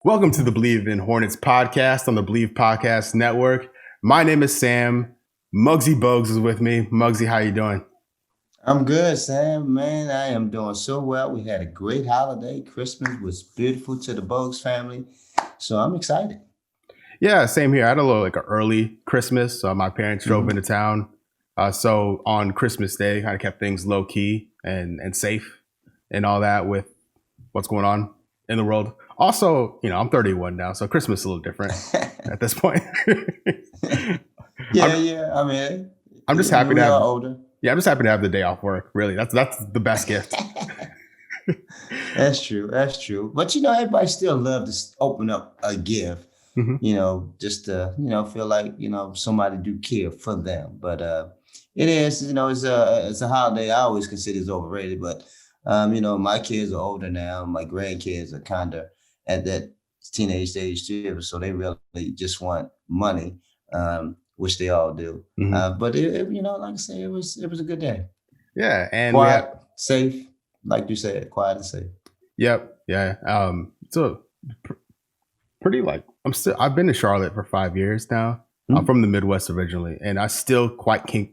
Welcome to the Bleav in Hornets podcast on the Bleav Podcast Network. My name is Sam. Muggsy Bogues is with me. Muggsy, how you doing? I'm good, Sam. Man, I am doing so well. We had a great holiday. Christmas was beautiful to the Bogues family. So I'm excited. Yeah, same here. I had a little an early Christmas. My parents drove Mhm. into town. So on Christmas Day, kind of kept things low key and safe and all that with what's going on in the world. Also, I'm 31 now, so Christmas is a little different at this point. Yeah, I'm, yeah. I mean, I'm just happy to we are have older. I'm just happy to have the day off work. Really, that's the best gift. That's true. That's true. But everybody still love to open up a gift. Mhm. Just to feel like somebody do care for them. But it is it's a holiday. I always consider it's overrated. But my kids are older now. My grandkids are kind of at that teenage stage too, so they really just want money, which they all do. Mhm. But like I say, it was a good day. Yeah, and we Quiet, had safe, like you said, quiet and safe. yep, yeah. So pr- pretty I've been to Charlotte for 5 years now. I'm Hmm? from the Midwest originally, and I still quite can't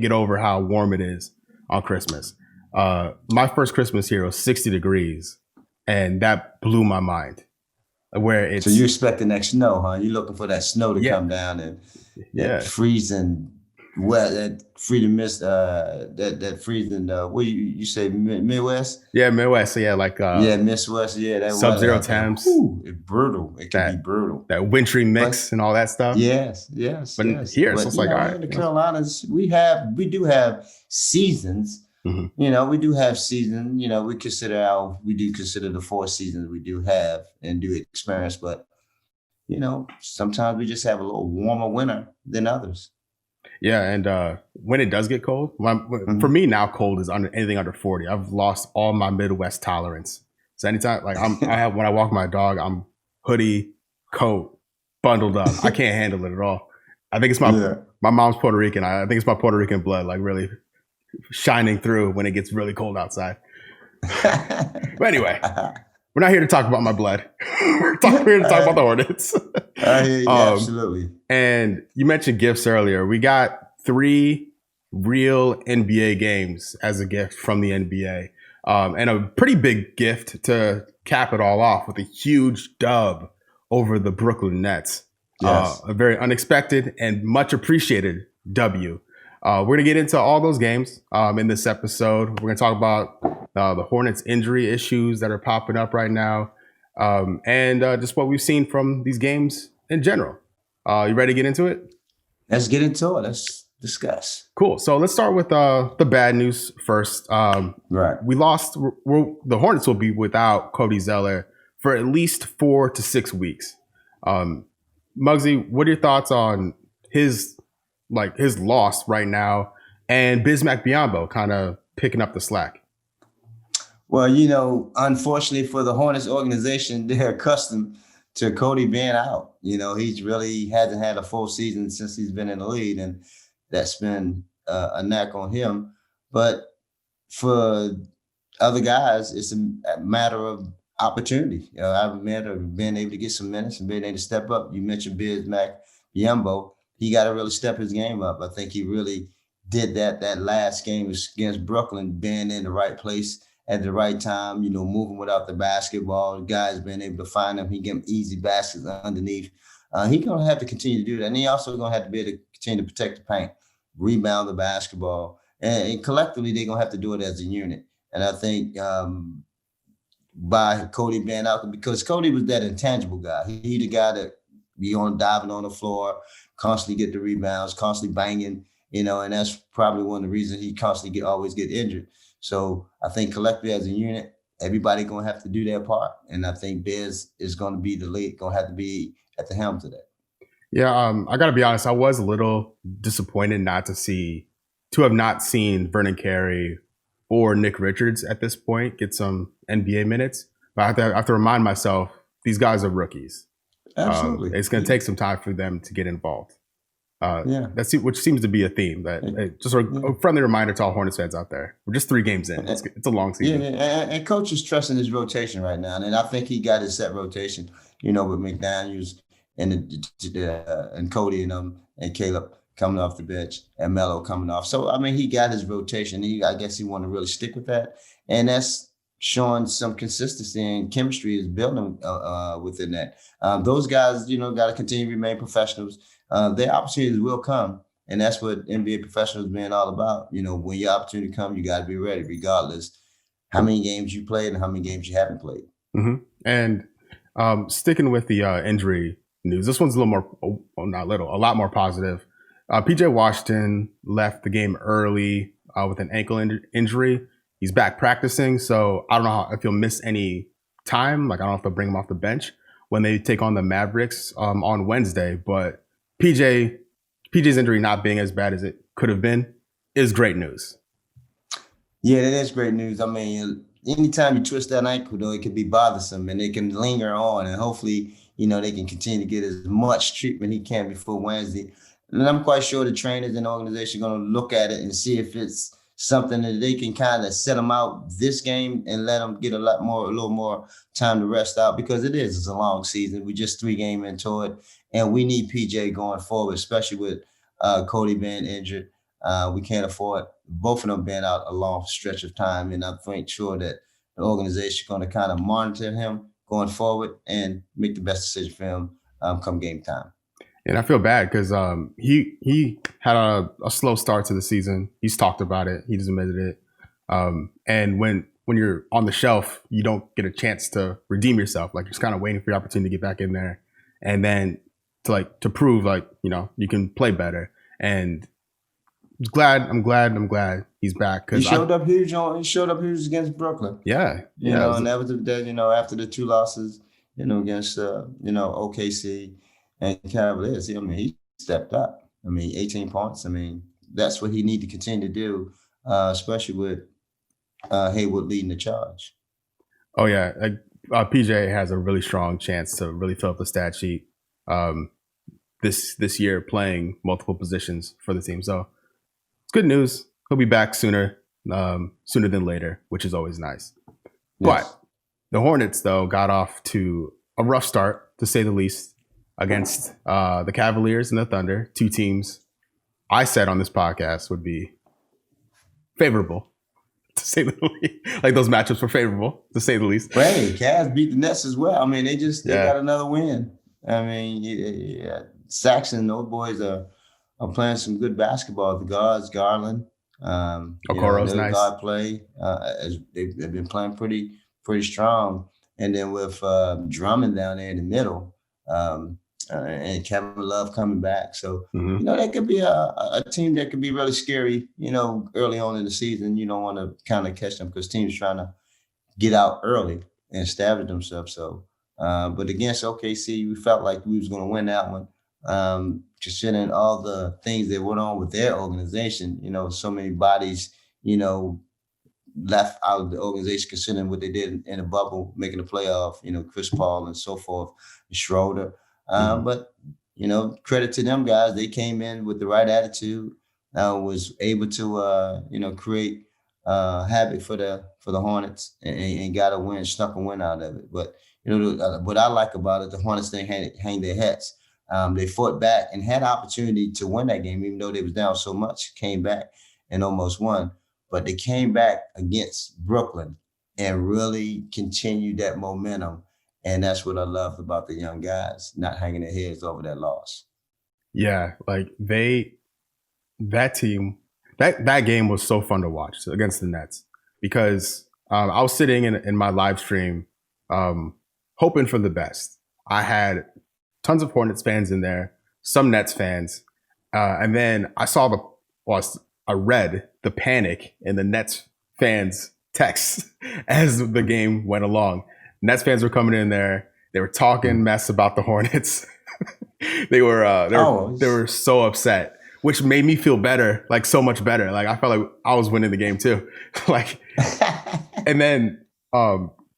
get over how warm it is on Christmas. My first Christmas here was 60 degrees, and that blew my mind. Where So you it's expecting that snow, huh? You looking for that snow to yeah, come down and that yeah, freezing that freezing mist, that freezing. What you say, Midwest? yeah, Midwest. So yeah, Yeah, Midwest. Yeah, that weather sub-zero out there. temps, Whew, it's brutal. It can be that brutal. that wintry But mix, and all that stuff. yes, yes, But yes. here, so But it's like, all here right, in the Carolinas, we do have seasons. Mhm. We do have season. We do consider the 4 seasons we do have and do experience. But sometimes we just have a little warmer winter than others. Yeah, and when it does get cold, for Mhm. me now, cold is anything under 40. I've lost all my Midwest tolerance. So anytime, when I walk my dog, I'm hoodie, coat, bundled up. I can't handle it at all. I think it's Yeah. my mom's Puerto Rican. I think it's my Puerto Rican blood, like really shining through when it gets really cold outside. But anyway, we're not here to talk about my blood. We're here to talk about the Hornets. I hear you um, absolutely. And you mentioned gifts earlier. We got 3 real NBA games as a gift from the NBA. And a pretty big gift to cap it all off with a huge dub over the Brooklyn Nets. Yes. A very unexpected and much appreciated W. We're going to get into all those games in this episode. We're going to talk about the Hornets injury issues that are popping up right now, and just what we've seen from these games in general. You ready to get into it? Let's get into it. Let's discuss. Cool. So let's start with the bad news first. Right. We lost. The Hornets will be without Cody Zeller for at least 4 to 6 weeks. Muggsy, what are your thoughts on his loss right now, and Bismack Biyombo kind of picking up the slack? Well, unfortunately for the Hornets organization, they're accustomed to Cody being out. He's really hasn't had a full season since he's been in the league, and that's been a knack on him. But for other guys, it's a matter of opportunity. A matter of being able to get some minutes and being able to step up. You mentioned Bismack Biyombo. He got to really step his game up. I think he really did that last game against Brooklyn, being in the right place at the right time, moving without the basketball. The guys being able to find him. He get him easy baskets underneath. He's going to have to continue to do that. And he also going to have to be able to continue to protect the paint, rebound the basketball. And collectively, they're going to have to do it as a unit. And I think by Cody being out, because Cody was that intangible guy. He the guy that be diving on the floor, constantly get the rebounds, constantly banging, and that's probably one of the reasons he constantly always get injured. So I think collectively as a unit, everybody gonna have to do their part, and I think Biz is gonna be the lead, gonna have to be at the helm to that. Yeah, I got to be honest. I was a little disappointed to have not seen Vernon Carey or Nick Richards at this point get some NBA minutes. But I have to remind myself these guys are rookies. Absolutely. It's going to take some time for them to get involved. Which seems to be a theme. Just a friendly reminder to all Hornets fans out there. We're just 3 games in. It's a long season. And coach is trusting his rotation right now, and I think he got his set rotation. With McDaniels and Cody and Caleb coming off the bench and Melo coming off. So he got his rotation. I guess he wanted to really stick with that, and that's showing some consistency and chemistry is building within that. Those guys, got to continue to remain professionals. Their opportunities will come, and that's what NBA professionals being all about. When your opportunity comes, you got to be ready, regardless how many games you played and how many games you haven't played. Mm-hmm. And sticking with the injury news, this one's a lot more positive. PJ Washington left the game early with an ankle injury. He's back practicing, so I don't know if he'll miss any time. I don't know if they'll bring him off the bench when they take on the Mavericks on Wednesday. But PJ's injury not being as bad as it could have been is great news. Yeah, that is great news. Anytime you twist that ankle, though, it could be bothersome, and it can linger on. And hopefully, they can continue to get as much treatment he can before Wednesday. And I'm quite sure the trainers and the organization are going to look at it and see if it's something that they can kind of set them out this game and let them get a little more time to rest out, because it's a long season. We're just 3 games into it, and we need PJ going forward, especially with Cody being injured. We can't afford both of them being out a long stretch of time, and I think sure that the organization is going to kind of monitor him going forward and make the best decision for him come game time. And I feel bad because he had a slow start to the season. He's talked about it. He's admitted it. And when you're on the shelf, you don't get a chance to redeem yourself. You're just kind of waiting for your opportunity to get back in there, and then to prove you can play better. And I'm glad he's back, because he showed up huge. He showed up huge against Brooklyn. Yeah, and that was that. After the 2 losses, against OKC and Cavaliers, he stepped up. 18 points. That's what he need to continue to do, especially with Hayward leading the charge. Oh yeah, PJ has a really strong chance to really fill up the stat sheet this year, playing multiple positions for the team. So it's good news. He'll be back sooner than later, which is always nice. Yes. But the Hornets, though, got off to a rough start, to say the least, against the Cavaliers and the Thunder, 2 teams I said on this podcast would be favorable, to say the least. Those matchups were favorable, to say the least. Hey, Cavs beat the Nets as well. They got another win. Saxon, those boys are playing some good basketball. The guards, Garland, Okoro's nice. Guard play. They've been playing pretty strong. And then with Drummond down there in the middle, and Kevin Love coming back. So, that could be a team that could be really scary, early on in the season. You don't want to kind of catch them because teams trying to get out early and establish themselves. So, but against OKC, we felt like we was going to win that one. Considering all the things that went on with their organization, so many bodies, left out of the organization, considering what they did in the bubble, making the playoff, Chris Paul and so forth, and Schroeder. But, credit to them guys. They came in with the right attitude, was able to, create havoc for the Hornets and got a win, snuck a win out of it. But, what I like about it, the Hornets didn't hang their hats. They fought back and had opportunity to win that game, even though they was down so much, came back and almost won. But they came back against Brooklyn and really continued that momentum. And that's what I loved about the young guys, not hanging their heads over that loss. Yeah, that team, that game was so fun to watch against the Nets, because I was sitting in my live stream hoping for the best. I had tons of Hornets fans in there, some Nets fans, and then I read the panic in the Nets fans' texts as the game went along. Nets fans were coming in there. They were talking mess about the Hornets. they were so upset, which made me feel better, so much better. I felt like I was winning the game too. And then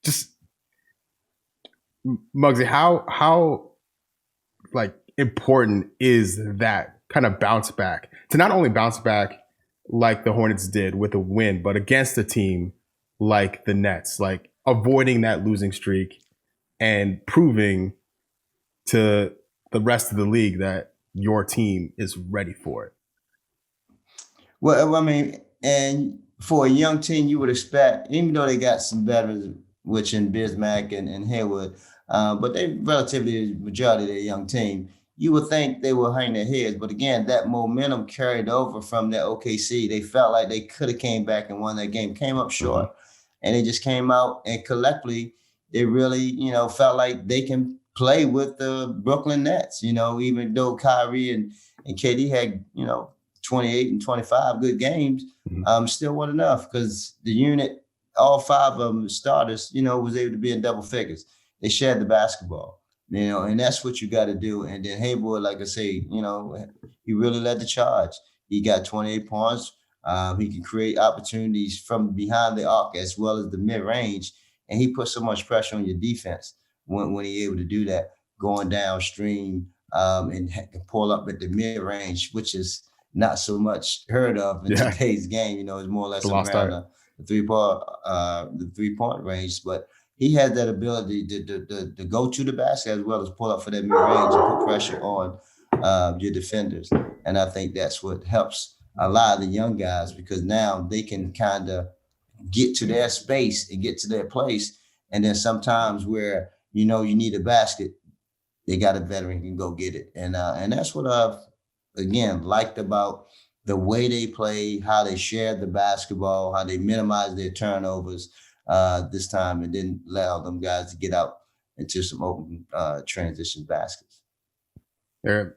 just Muggsy, how important is that kind of bounce back, to not only bounce back like the Hornets did with a win, but against a team like the Nets, like avoiding that losing streak and proving to the rest of the league that your team is ready for it? Well, I mean, and for a young team, you would expect, even though they got some veterans, which in Bismack and Hayward, but they relatively majority of their young team, you would think they will hang their heads. But again, that momentum carried over from that OKC. They felt like they could have came back and won that game, came up short, and they just came out and collectively, they really, felt like they can play with the Brooklyn Nets, even though Kyrie and KD had, 28 and 25 good games, still wasn't enough because the unit, all five of them starters, was able to be in double figures. They shared the basketball, and that's what you got to do. And then Hayward, like I say, he really led the charge. He got 28 points. He can create opportunities from behind the arc as well as the mid-range. And he put so much pressure on your defense when he's able to do that, going downstream and pull up at the mid-range, which is not so much heard of in today's game. It's more or less around the 3-point range. But he has that ability to go to the basket as well as pull up for that mid-range and put pressure on your defenders. And I think that's what helps a lot of the young guys, because now they can kind of get to their space and get to their place. And then sometimes where, you need a basket, they got a veteran who can go get it. And that's what I've, again, liked about the way they play, how they shared the basketball, how they minimized their turnovers this time and didn't allow them guys to get out into some open transition baskets. The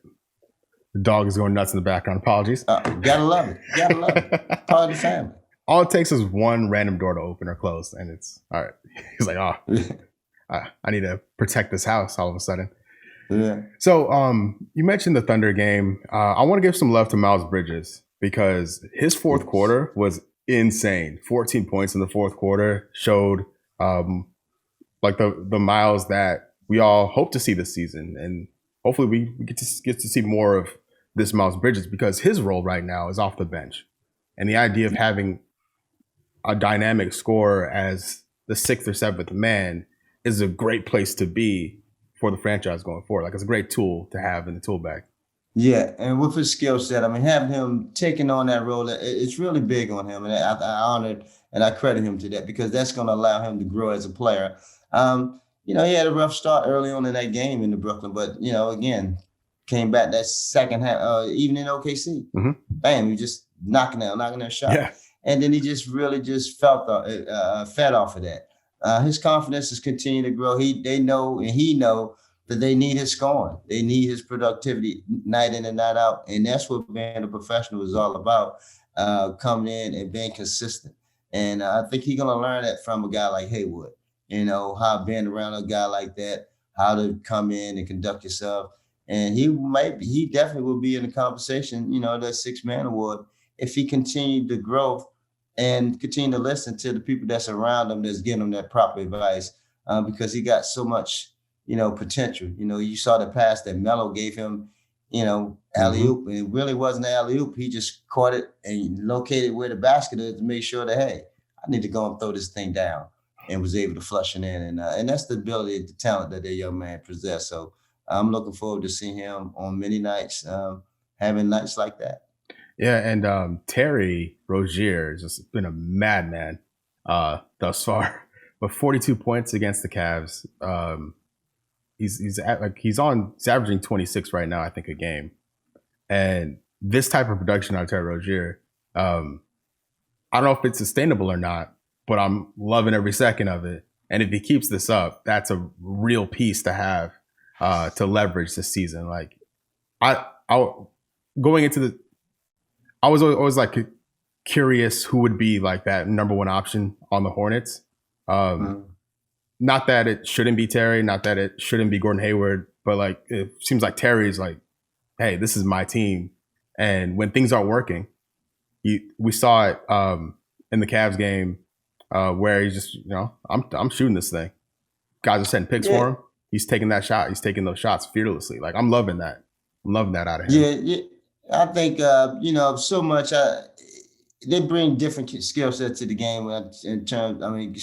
dog is going nuts in the background. Apologies. Gotta love it. Part of the family. All it takes is one random door to open or close, and it's all right. He's like, I need to protect this house all of a sudden. Yeah. So you mentioned the Thunder game. I want to give some love to Miles Bridges because his fourth quarter was insane. 14 points in the fourth quarter showed like the Miles that we all hope to see this season. And hopefully we get to see more of this Miles Bridges, because his role right now is off the bench. And the idea of having a dynamic scorer as the sixth or seventh man is a great place to be for the franchise going forward. Like, it's a great tool to have in the tool bag. Yeah, and with his skill set, I mean, having him taking on that role, it's really big on him. And I honor it and I credit him to that, because that's going to allow him to grow as a player. He had a rough start early on in that game in Brooklyn, but, again, came back that second half, even in OKC. Bam, he just knocking that shot. Yeah. And then he just really just fed off of that. His confidence has continued to grow. They know that they need his scoring. They need his productivity night in and night out. And that's what being a professional is all about, coming in and being consistent. And I think he's going to learn that from a guy like Hayward, how being around a guy like that, how to come in and conduct yourself. And he definitely will be in the conversation, that six-man award, if he continued to grow and continue to listen to the people that's around him, that's giving him that proper advice, because he got so much, potential. You saw the pass that Melo gave him, alley-oop, and it really wasn't an alley-oop. He just caught it and located where the basket is to make sure that, hey, I need to go and throw this thing down, and was able to flush it in. And that's the ability, the talent that that young man possessed. So I'm looking forward to seeing him on many nights, having nights like that. Yeah, and Terry Rozier has just been a madman thus far. But 42 points against the Cavs. He's averaging 26 right now, I think, a game. And this type of production out of Terry Rozier, I don't know if it's sustainable or not, but I'm loving every second of it. And if he keeps this up, that's a real piece to have to leverage this season. Like, I going into the. I was always like curious who would be like that number one option on the Hornets. Not that it shouldn't be Terry, not that it shouldn't be Gordon Hayward, but like it seems like Terry's like, hey, this is my team. And when things aren't working, we saw it in the Cavs game where he's just, I'm shooting this thing. Guys are setting picks for him. He's taking that shot. He's taking those shots fearlessly. Like, I'm loving that. I'm loving that out of him. Yeah. I think so much. They bring different skill sets to the game in terms. I mean,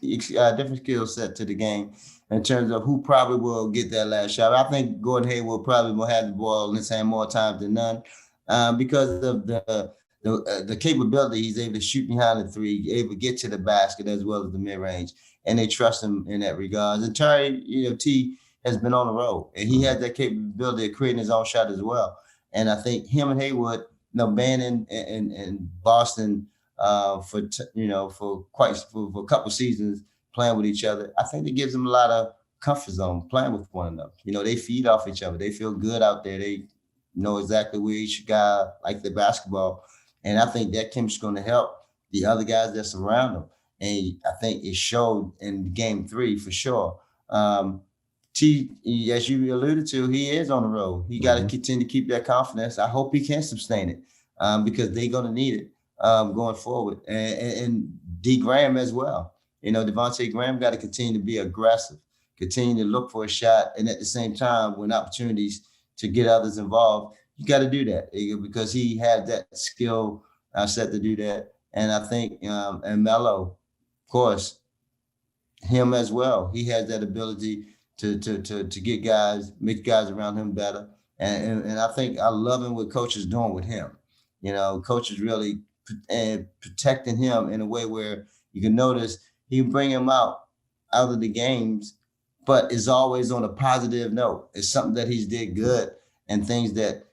different skill set to the game in terms of who probably will get that last shot. I think Gordon Hayward probably will have the ball in his hand more times than none, because of the capability. He's able to shoot behind the three, able to get to the basket as well as the mid range, and they trust him in that regard. And Terry, T has been on the road, and he has that capability of creating his own shot as well. And I think him and Hayward, being in Boston for a couple seasons playing with each other, I think it gives them a lot of comfort zone playing with one another. They feed off each other. They feel good out there. They know exactly where each guy like the basketball, and I think that chemistry is going to help the other guys that surround them. And I think it showed in Game 3 for sure. T, as you alluded to, he is on the road. He got to continue to keep that confidence. I hope he can sustain it, because they're going to need it going forward. And D Graham as well. Devontae Graham got to continue to be aggressive, continue to look for a shot, and at the same time, when opportunities to get others involved, you got to do that because he has that skill set to do that. And I think, and Melo, of course, him as well. He has that ability to get guys, make guys around him better. And I think I love him what Coach is doing with him. Coach is really protecting him in a way where you can notice he bring him out of the games, but it's always on a positive note. It's something that he's did good and things that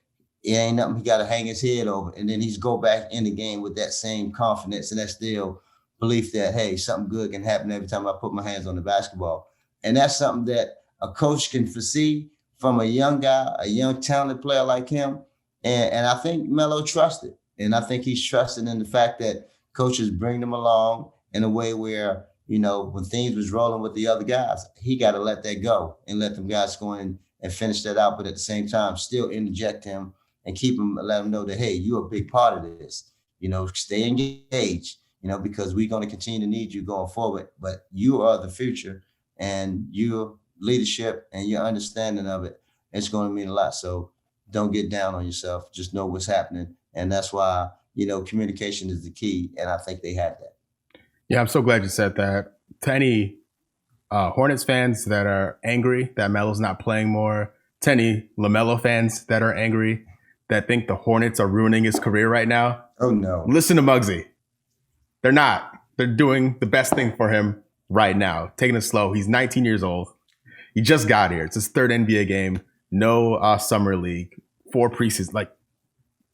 it ain't nothing he got to hang his head over. And then he's go back in the game with that same confidence and that still belief that, hey, something good can happen every time I put my hands on the basketball. And that's something that a coach can foresee from a young guy, a young talented player like him. And I think Melo trusted. And I think he's trusted in the fact that coaches bring them along in a way where, when things was rolling with the other guys, he got to let that go and let them guys go in and finish that out. But at the same time, still interject him and keep him, let him know that, hey, you're a big part of this. Stay engaged, because we're going to continue to need you going forward. But you are the future, and your leadership and your understanding of it, it's going to mean a lot. So don't get down on yourself. Just know what's happening. And that's why, communication is the key. And I think they had that. Yeah, I'm so glad you said that. To any Hornets fans that are angry that Melo's not playing more, to any LaMelo fans that are angry that think the Hornets are ruining his career right now. Oh, no. Listen to Muggsy. They're not. They're doing the best thing for him right now, taking it slow. He's 19 years old. He just got here. It's his third NBA game. No summer league. 4 preseasons. Like,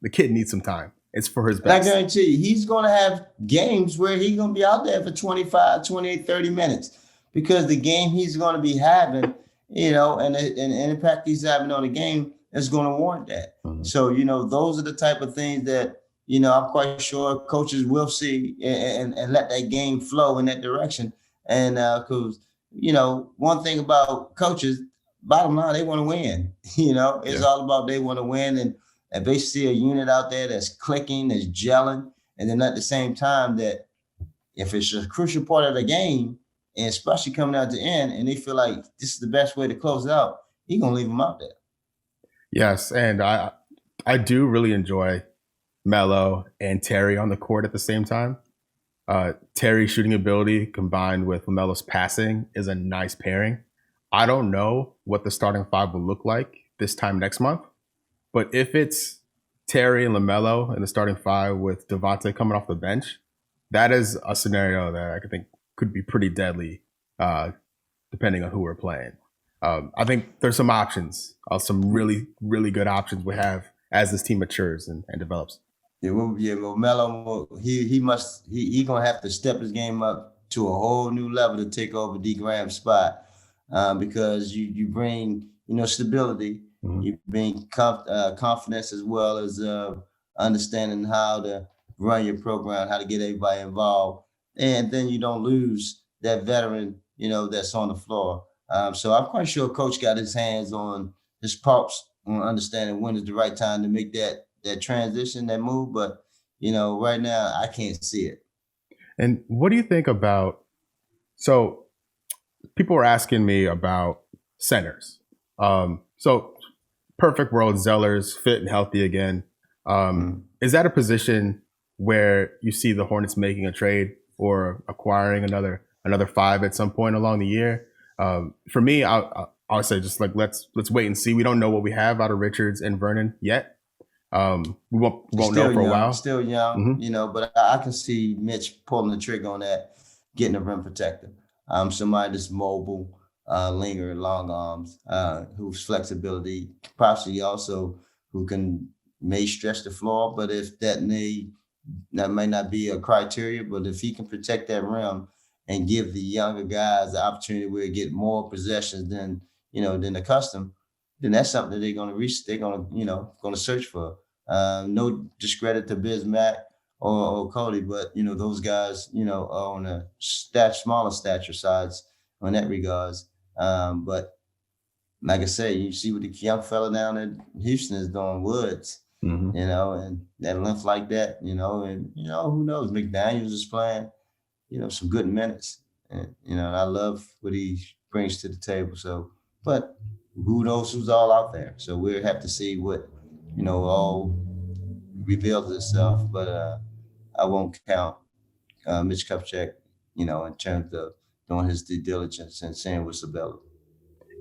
the kid needs some time. It's for his best. I guarantee you, he's going to have games where he's going to be out there for 25, 28, 30 minutes because the game he's going to be having, and the impact he's having on the game is going to warrant that. Mm-hmm. So, those are the type of things that, I'm quite sure coaches will see and let that game flow in that direction. And because, one thing about coaches, bottom line, they want to win. It's all about they want to win. And if they see a unit out there that's clicking, that's gelling, and then at the same time that if it's a crucial part of the game, and especially coming out the end, and they feel like this is the best way to close it out, he's going to leave them out there. Yes, and I do really enjoy Melo and Terry on the court at the same time. Terry's shooting ability combined with LaMelo's passing is a nice pairing. I don't know what the starting 5 will look like this time next month. But if it's Terry and LaMelo in the starting 5 with Devontae coming off the bench, that is a scenario that I think could be pretty deadly, depending on who we're playing. I think there's some options, some really, really good options we have as this team matures and develops. Well, Melo, he gonna have to step his game up to a whole new level to take over D Graham's spot, because you bring stability. Mm-hmm. You bring confidence as well as understanding how to run your program, how to get everybody involved. And then you don't lose that veteran, that's on the floor. So I'm quite sure Coach got his hands on his pulse on understanding when is the right time to make that transition, that move. But, right now I can't see it. And what do you think about, so people were asking me about centers. So perfect world, Zeller's fit and healthy again. Is that a position where you see the Hornets making a trade or acquiring another 5 at some point along the year? For me, I'll say just like let's wait and see. We don't know what we have out of Richards and Vernon yet. We won't know for a while. Still young, but I can see Mitch pulling the trigger on that, getting a rim protector. Somebody that's mobile, lingering, long arms, whose flexibility, possibly also who may stretch the floor, but if that may not be a criteria, but if he can protect that rim and give the younger guys the opportunity where they get more possessions than accustomed, then that's something that they're going to reach. They're going to search for. No discredit to Bismack or Cody, but those guys are on a smaller stature sides on that regards. But like I say, you see what the young fella down in Houston is doing, Woods. Mm-hmm. And that length like that, and who knows? McDaniels is playing, some good minutes, and I love what he brings to the table. So, but who knows who's all out there? So we'll have to see what all reveals itself. But I won't count Mitch Kupchak, in terms of doing his due diligence and seeing what's available.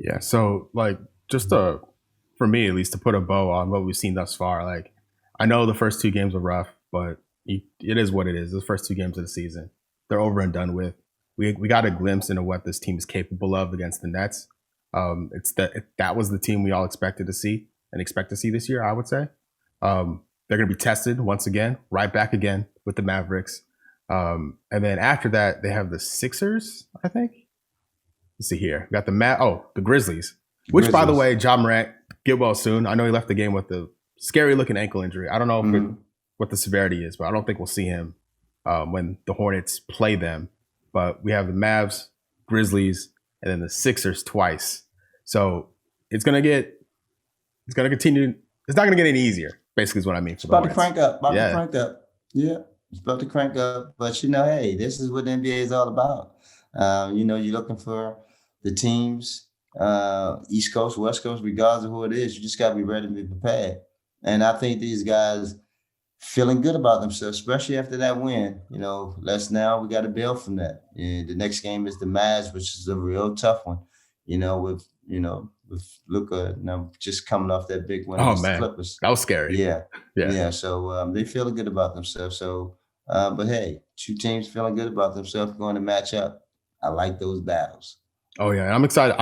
Yeah. So like just for me at least, to put a bow on what we've seen thus far. Like, I know the first 2 games were rough, but it is what it is. The first 2 games of the season, they're over and done with. We got a glimpse into what this team is capable of against the Nets. That was the team we all expected to see and expect to see this year, I would say. They're going to be tested once again, right back again with the Mavericks. And then after that, they have the Sixers, I think. Let's see here. We got the Grizzlies. Which, by the way, Ja Morant, get well soon. I know he left the game with the scary-looking ankle injury. I don't know what the severity is, but I don't think we'll see him when the Hornets play them. But we have the Mavs, Grizzlies, and then the Sixers twice. So it's gonna continue. It's not gonna get any easier. Basically, is what I mean. It's about to crank up. Yeah, it's about to crank up. But hey, this is what the NBA is all about. You're looking for the teams. East Coast, West Coast, regardless of who it is, you just got to be ready to be prepared. And I think these guys feeling good about themselves, especially after that win. We got to build from that. And the next game is the Mavs, which is a real tough one. With Luka just coming off that big win against the Clippers. That was scary. Yeah. So they feeling good about themselves. So, but hey, 2 teams feeling good about themselves going to match up. I like those battles. Oh yeah, I'm excited.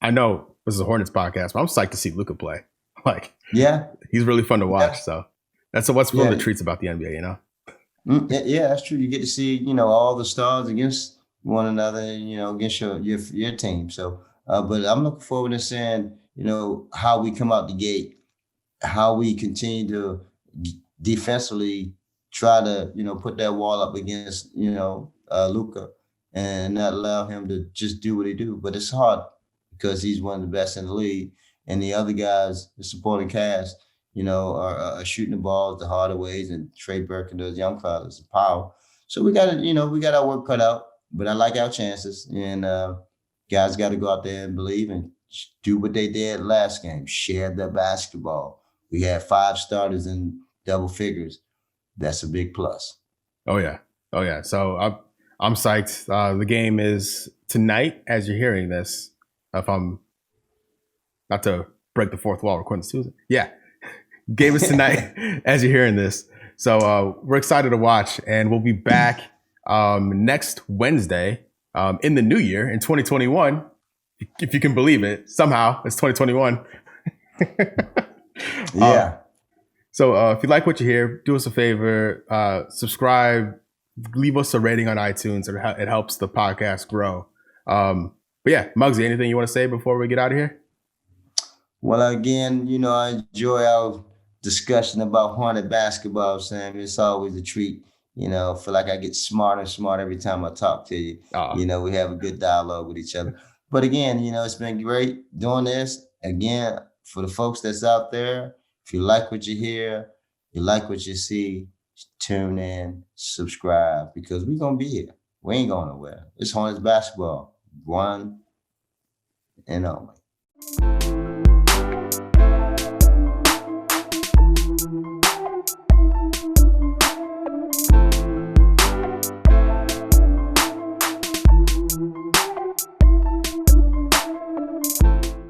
I know this is a Hornets podcast, but I'm psyched to see Luka play. Like, he's really fun to watch. Yeah. So that's what's one of the treats about the NBA, Yeah, that's true. You get to see, all the stars against one another, against your team. So, but I'm looking forward to seeing, how we come out the gate, how we continue to defensively try to, put that wall up against, Luka. And not allow him to just do what he do. But it's hard because he's one of the best in the league. And the other guys, the supporting cast, are shooting the balls the harder ways, and Trey Burke and those young fellas, power. So we got our work cut out. But I like our chances. And guys got to go out there and Bleav and do what they did last game, share the basketball. We had 5 starters in double figures. That's a big plus. Oh, yeah. So I'm psyched. The game is tonight as you're hearing this. If I'm not to break the fourth wall, recording this Tuesday. Yeah. Game is tonight as you're hearing this. So we're excited to watch, and we'll be back next Wednesday in the new year in 2021. If you can believe it, somehow it's 2021. Yeah. So if you like what you hear, do us a favor, subscribe, leave us a rating on iTunes. It helps the podcast grow. But yeah, Muggsy, anything you want to say before we get out of here? Well, again, I enjoy our discussion about Hornet basketball, Sam. It's always a treat. I feel like I get smarter and smarter every time I talk to you. We have a good dialogue with each other. But again, it's been great doing this. Again, for the folks that's out there, if you like what you hear, you like what you see, tune in, subscribe, because we're going to be here. We ain't going nowhere. It's Hornets basketball. One and only.